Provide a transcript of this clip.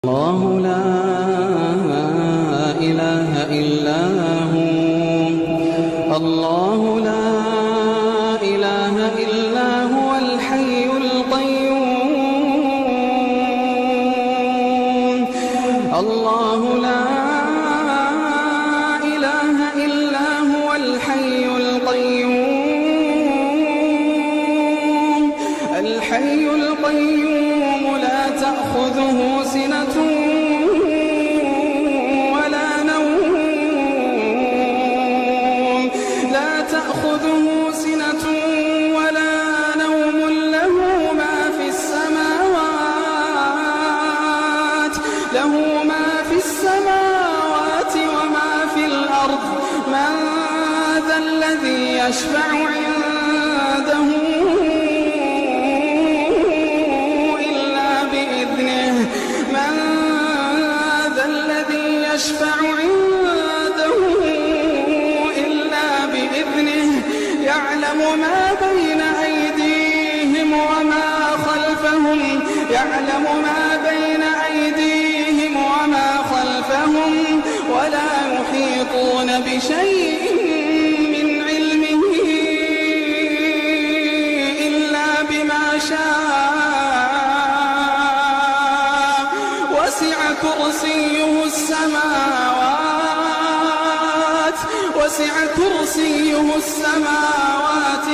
الله لا إله إلا هو الله لا إله إلا هو الحي القيوم الله لا إله إلا هو الحي القيوم الحي القيوم لا تأخذه سنة ولا نوم لا تأخذه سنة ولا نوم له ما في السماوات وما في الأرض من ذا الذي يشفع عنده يشفع عنده إلا بإذنه يعلم ما بين أيديهم وما خلفهم ولا يحيطون بشيء من علمه إلا بما شاء وسع كرسيه السماوات